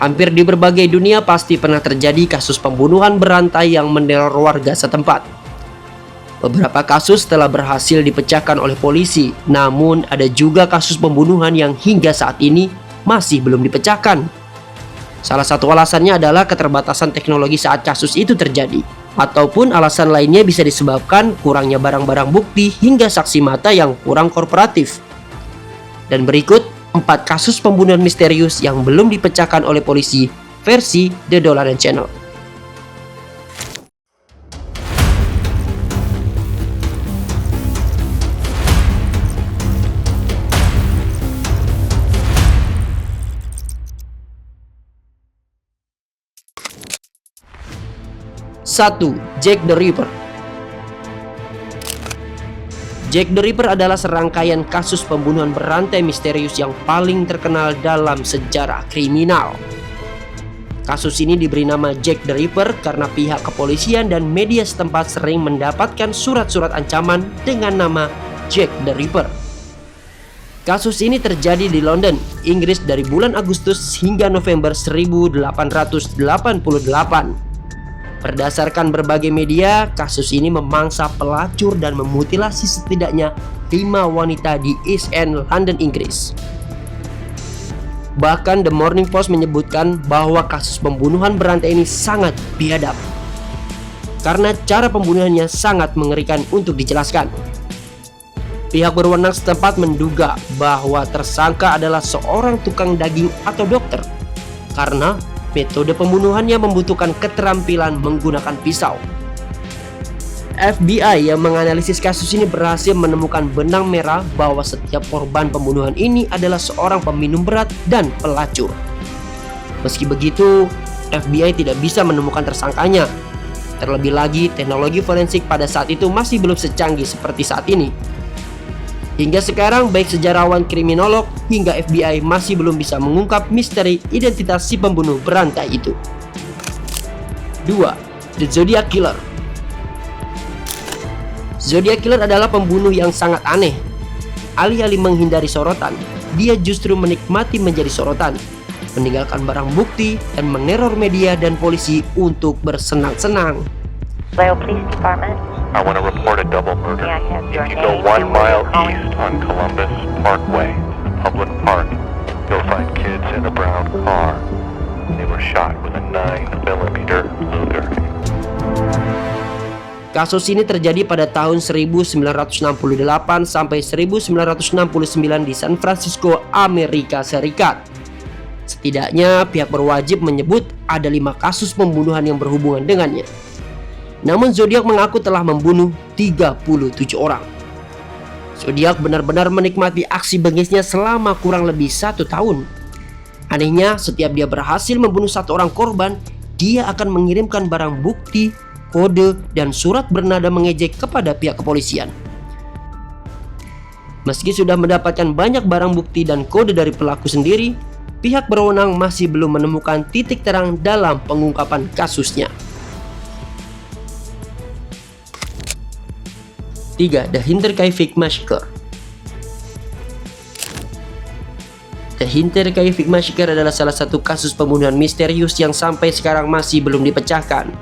Hampir di berbagai dunia pasti pernah terjadi kasus pembunuhan berantai yang meneror warga setempat. Beberapa kasus telah berhasil dipecahkan oleh polisi, namun ada juga kasus pembunuhan yang hingga saat ini masih belum dipecahkan. Salah satu alasannya adalah keterbatasan teknologi saat kasus itu terjadi, ataupun alasan lainnya bisa disebabkan kurangnya barang-barang bukti hingga saksi mata yang kurang kooperatif. Dan berikut 4 kasus pembunuhan misterius yang belum dipecahkan oleh polisi versi The Dolanan Channel. Satu, Jack the Ripper. Jack the Ripper adalah serangkaian kasus pembunuhan berantai misterius yang paling terkenal dalam sejarah kriminal. Kasus ini diberi nama Jack the Ripper karena pihak kepolisian dan media setempat sering mendapatkan surat-surat ancaman dengan nama Jack the Ripper. Kasus ini terjadi di London, Inggris dari bulan Agustus hingga November 1888. Berdasarkan berbagai media, kasus ini memangsa pelacur dan memutilasi setidaknya 5 wanita di East End, London, Inggris. Bahkan The Morning Post menyebutkan bahwa kasus pembunuhan berantai ini sangat biadab karena cara pembunuhannya sangat mengerikan untuk dijelaskan. Pihak berwenang setempat menduga bahwa tersangka adalah seorang tukang daging atau dokter karena metode pembunuhannya membutuhkan keterampilan menggunakan pisau. FBI yang menganalisis kasus ini berhasil menemukan benang merah bahwa setiap korban pembunuhan ini adalah seorang peminum berat dan pelacur. Meski begitu, FBI tidak bisa menemukan tersangkanya. Terlebih lagi, teknologi forensik pada saat itu masih belum secanggih seperti saat ini. Hingga sekarang, baik sejarawan kriminolog hingga FBI masih belum bisa mengungkap misteri identitas si pembunuh berantai itu. 2. The Zodiac Killer. Zodiac Killer adalah pembunuh yang sangat aneh. Alih-alih menghindari sorotan, dia justru menikmati menjadi sorotan, meninggalkan barang bukti dan meneror media dan polisi untuk bersenang-senang. Vallejo Police Department. I want to report a double murder. May I have your If you go name 1 and where mile you're calling east on Columbus Parkway, public park, you'll find kids in a brown car. They were shot with a 9mm Luger. Kasus ini terjadi pada tahun 1968 sampai 1969 di San Francisco, Amerika Serikat. Setidaknya pihak berwajib menyebut ada 5 kasus pembunuhan yang berhubungan dengannya. Namun Zodiac mengaku telah membunuh 37 orang. Zodiac benar-benar menikmati aksi bengisnya selama kurang lebih 1 tahun. Anehnya, setiap dia berhasil membunuh 1 orang korban, dia akan mengirimkan barang bukti, kode, dan surat bernada mengejek kepada pihak kepolisian. Meski sudah mendapatkan banyak barang bukti dan kode dari pelaku sendiri, pihak berwenang masih belum menemukan titik terang dalam pengungkapan kasusnya. 3. The Hinterkaifeck Massacre. The Hinterkaifeck Massacre adalah salah satu kasus pembunuhan misterius yang sampai sekarang masih belum dipecahkan.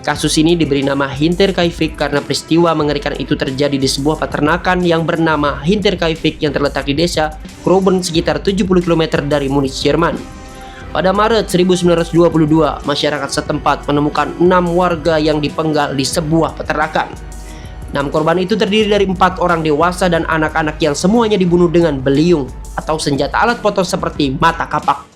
Kasus ini diberi nama Hinterkaifeck karena peristiwa mengerikan itu terjadi di sebuah peternakan yang bernama Hinterkaifeck yang terletak di desa Kroben sekitar 70 km dari Munich, Jerman. Pada Maret 1922, masyarakat setempat menemukan 6 warga yang dipenggal di sebuah peternakan. 6 korban itu terdiri dari 4 orang dewasa dan anak-anak yang semuanya dibunuh dengan beliung atau senjata alat potong seperti mata kapak.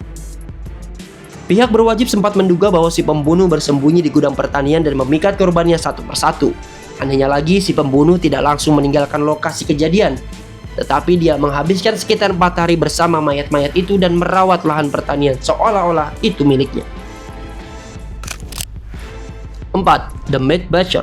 Pihak berwajib sempat menduga bahwa si pembunuh bersembunyi di gudang pertanian dan memikat korbannya satu persatu. Anehnya lagi, si pembunuh tidak langsung meninggalkan lokasi kejadian, tetapi dia menghabiskan sekitar 4 hari bersama mayat-mayat itu dan merawat lahan pertanian seolah-olah itu miliknya. 4. The Mad Butcher.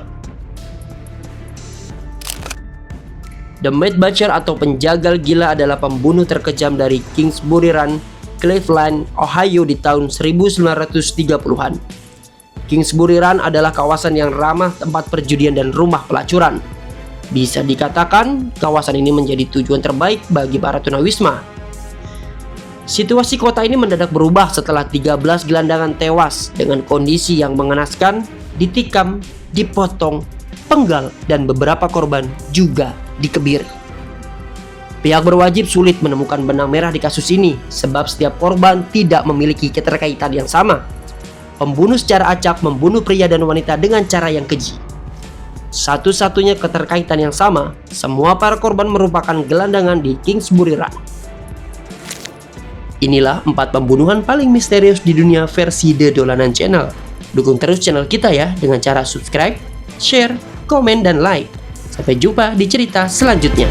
The Mad Butcher atau penjagal gila adalah pembunuh terkejam dari Kingsbury Run, Cleveland, Ohio di tahun 1930-an. Kingsbury Run adalah kawasan yang ramah tempat perjudian dan rumah pelacuran. Bisa dikatakan kawasan ini menjadi tujuan terbaik bagi para tunawisma. Situasi kota ini mendadak berubah setelah 13 gelandangan tewas dengan kondisi yang mengenaskan, ditikam, dipotong, penggal, dan beberapa korban juga dikebiri. Pihak berwajib sulit menemukan benang merah di kasus ini sebab setiap korban tidak memiliki keterkaitan yang sama. Pembunuh secara acak membunuh pria dan wanita dengan cara yang keji. Satu-satunya keterkaitan yang sama, semua para korban merupakan gelandangan di Kingsbury Run. Inilah 4 pembunuhan paling misterius di dunia versi The Dolanan Channel. Dukung terus channel kita ya dengan cara subscribe, share, komen, dan like. Sampai jumpa di cerita selanjutnya.